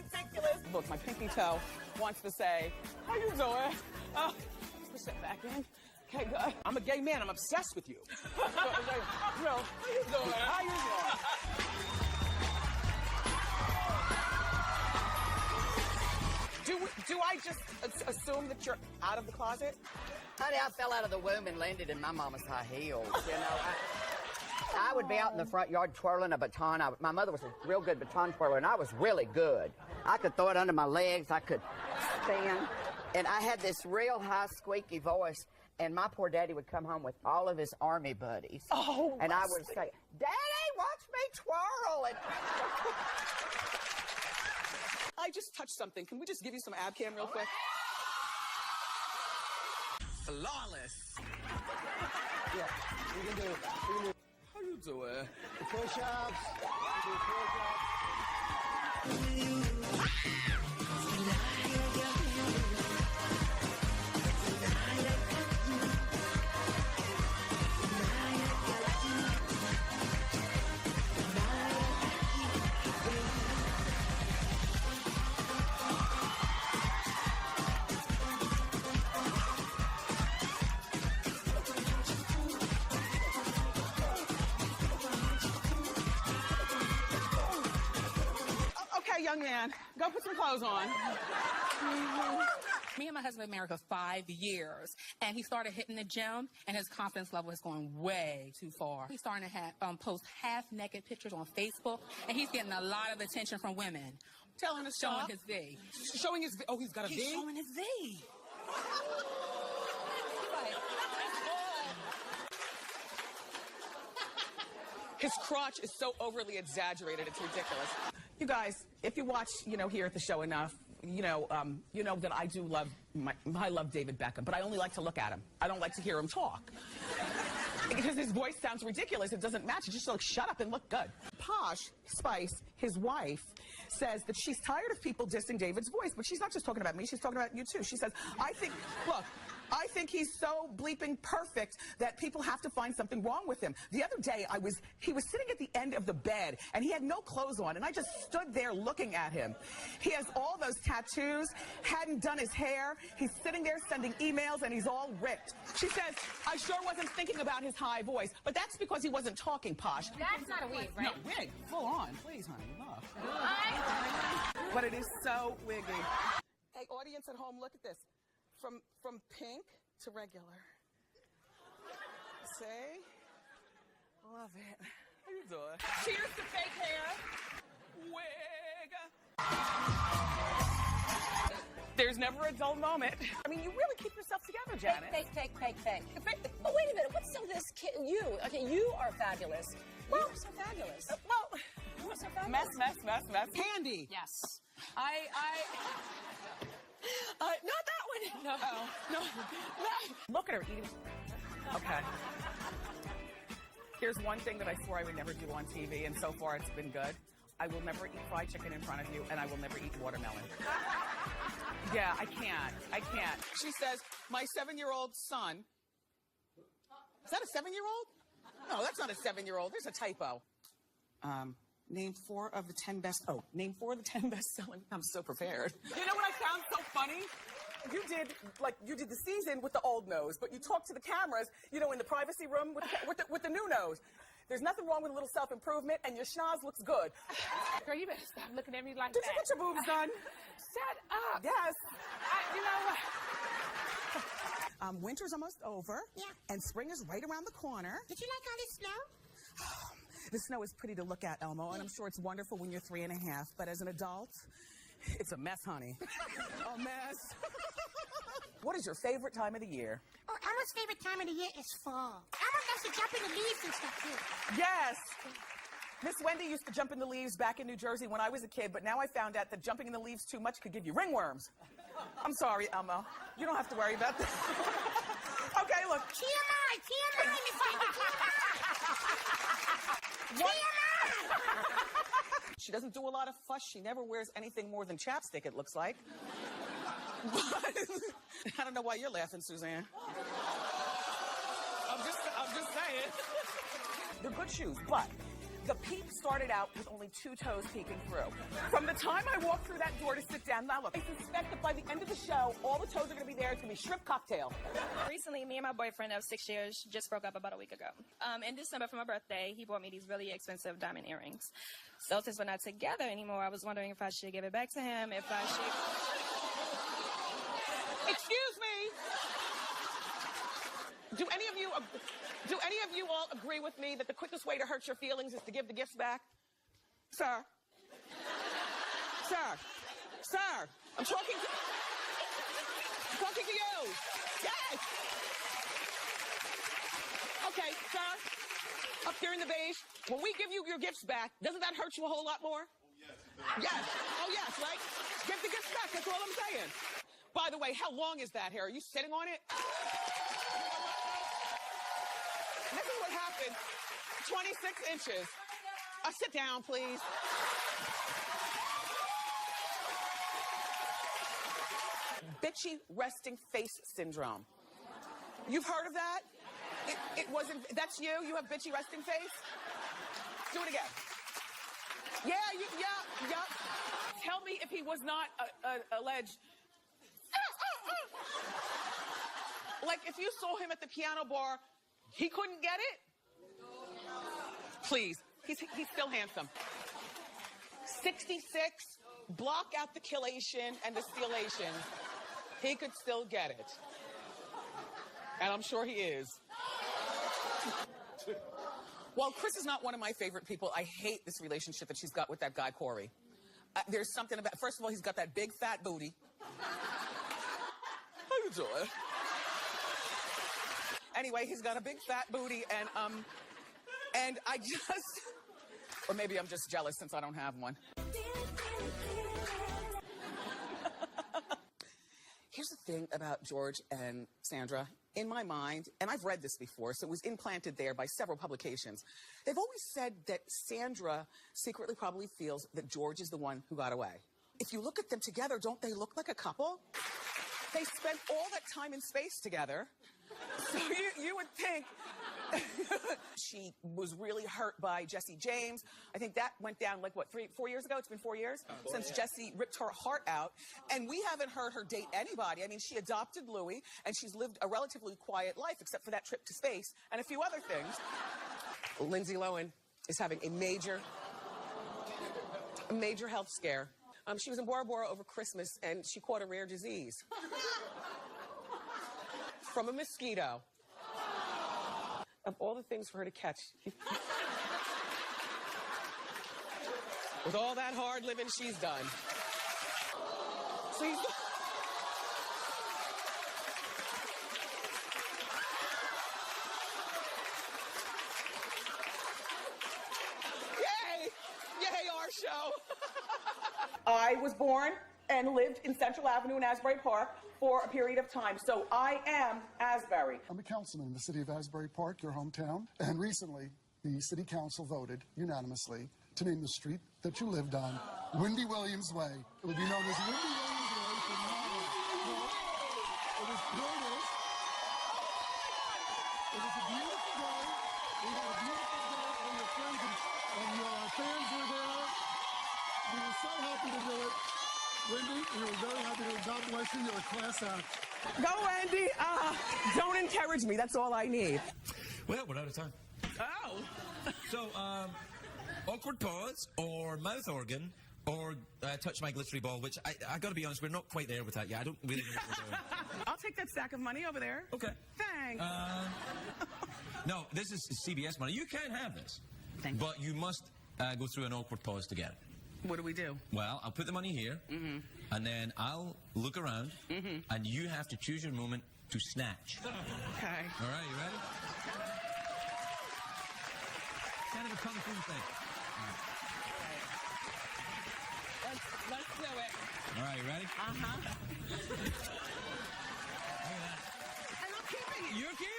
ridiculous. Look, my pinky toe wants to say, how you doing? Oh, push that back in. Okay, good. I'm a gay man. I'm obsessed with you. No, how you doing? How you doing? Do I just assume that you're out of the closet? Honey, I fell out of the womb and landed in my mama's high heels. You know, I would be out in the front yard twirling a baton. My mother was a real good baton twirler, and I was really good. I could throw it under my legs. I could stand. And I had this real high, squeaky voice. And my poor daddy would come home with all of his army buddies. Oh, and I would say, Daddy, watch me twirl. And I just touched something. Can we just give you some ab cam real quick? Flawless. Yeah, we can do it. How you doing? The push-ups. Do push-ups. Young man, go put some clothes on. Me and my husband have been married for 5 years, and he started hitting the gym, and his confidence level is going way too far. He's starting to post half-naked pictures on Facebook, and he's getting a lot of attention from women. Telling us showing his V. Showing his V. Oh, he's got a V? He's showing his V. His crotch is so overly exaggerated, it's ridiculous. You guys, if you watch, here at the show enough, you know that I do love, I love David Beckham, but I only like to look at him. I don't like to hear him talk. Because his voice sounds ridiculous. It doesn't match. It's just like, shut up and look good. Posh Spice, his wife, says that she's tired of people dissing David's voice, but she's not just talking about me. She's talking about you, too. She says, I think he's so bleeping perfect that people have to find something wrong with him. The other day, he was sitting at the end of the bed, and he had no clothes on, and I just stood there looking at him. He has all those tattoos, hadn't done his hair. He's sitting there sending emails, and he's all ripped. She says, I sure wasn't thinking about his high voice, but that's because he wasn't talking, Posh. That's not a wig, right? No, wig. Full on. Please, honey. Look. But it is so wiggy. Hey, audience at home, look at this. From pink to regular. See? Love it. How you doing? Cheers to fake hair. Wig. There's never a dull moment. I mean, you really keep yourself together, Janet. Fake. Oh, wait a minute. What's so this kid? You. Okay, you are fabulous. Well, you're so fabulous. You are so fabulous. Mess. Candy. Yes. Not that one. No. Look at her eating. Okay. Here's one thing that I swore I would never do on TV, and so far it's been good. I will never eat fried chicken in front of you, and I will never eat watermelon. Yeah, I can't. She says, my 7-year-old son. Is that a 7-year-old? No, that's not a 7-year-old. There's a typo. Name 4 of the 10 best. Oh, name 4 of the 10 best selling. I'm so prepared. You know what I found so funny? You did the season with the old nose, but you talked to the cameras, in the privacy room with the new nose. There's nothing wrong with a little self-improvement, and your schnoz looks good. Girl, you better stop looking at me like Did that. you get your boobs done? Shut up. Yes. You know what? Winter's almost over. Yeah. And spring is right around the corner. Did you like all this snow? The snow is pretty to look at, Elmo, and I'm sure it's wonderful when you're 3.5, but as an adult, it's a mess, honey. A mess. What is your favorite time of the year? Oh, Elmo's favorite time of the year is fall. Elmo loves to jump in the leaves and stuff, too. Yes. Miss Wendy used to jump in the leaves back in New Jersey when I was a kid, but now I found out that jumping in the leaves too much could give you ringworms. I'm sorry, Elmo. You don't have to worry about that. Okay, look. TMI, Miss Wendy, TMI. She doesn't do a lot of fuss. She never wears anything more than chapstick, it looks like. But I don't know why you're laughing, Suzanne. I'm just saying. They're good shoes, but The peep started out with only 2 toes peeking through. From the time I walked through that door to sit down, now look, I suspect that by the end of the show, all the toes are going to be there. It's going to be shrimp cocktail. Recently, me and my boyfriend of 6 years just broke up about a week ago. In December for my birthday, he bought me these really expensive diamond earrings. So since we're not together anymore, I was wondering if I should give it back to him, if I should... Excuse me. Do any of you all agree with me that the quickest way to hurt your feelings is to give the gifts back? Sir. Sir. Sir. I'm talking to you. Yes. Okay, sir. Up here in the beige, when we give you your gifts back, doesn't that hurt you a whole lot more? Yes. Oh, yes, right? Give the gifts back. That's all I'm saying. By the way, how long is that hair? Are you sitting on it? This is what happened. 26 inches. Sit down, please. Bitchy resting face syndrome. You've heard of that? It wasn't. That's you? You have bitchy resting face? Do it again. Yeah. Tell me if he was not alleged. Like if you saw him at the piano bar, he couldn't get it? Please. He's still handsome. 66, block out the chelation and the steelation. He could still get it. And I'm sure he is. Well, Chris is not one of my favorite people. I hate this relationship that she's got with that guy, Corey. There's something about, first of all, he's got that big fat booty. How you doing? Anyway, he's got a big fat booty, and I just, or maybe I'm just jealous since I don't have one. Here's the thing about George and Sandra. In my mind, and I've read this before, so it was implanted there by several publications, they've always said that Sandra secretly probably feels that George is the one who got away. If you look at them together, don't they look like a couple? They spent all that time in space together. So you would think she was really hurt by Jesse James. I think that went down like, what, 4 years ago? It's been 4 years since Jesse ripped her heart out. And we haven't heard her date anybody. I mean, she adopted Louis, and she's lived a relatively quiet life, except for that trip to space and a few other things. Lindsay Lohan is having a major health scare. She was in Bora Bora over Christmas, and she caught a rare disease. From a mosquito. Of all the things for her to catch. With all that hard living she's done. So he's... Yay, our show. I was born and lived in Central Avenue in Asbury Park for a period of time, so I am Asbury. I'm a councilman in the city of Asbury Park, your hometown, and recently the city council voted unanimously to name the street that you lived on Wendy Williams Way. It would be known as Wendy Williams Way for now. It was gorgeous. It was a beautiful day. We had a beautiful day, and your friends and your fans were there. We were so happy to do it. Wendy, we were very happy to do it. God bless you. You're a class act. Go, Wendy. Don't encourage me. That's all I need. Well, we're out of time. Oh. So, awkward pause, or mouth organ, or touch my glittery ball, which I got to be honest, we're not quite there with that yet. I don't really know what we're doing. I'll take that stack of money over there. Okay. Thanks. No, this is CBS money. You can have this. Thank you. But you must go through an awkward pause to get it. What do we do? Well, I'll put the money here, and then I'll look around, and you have to choose your moment to snatch. Okay. All right, you ready? Kind of a kung fu thing. Let's do it. All right, you ready? Uh-huh. Look at that. And I'm keeping it. You're keeping it.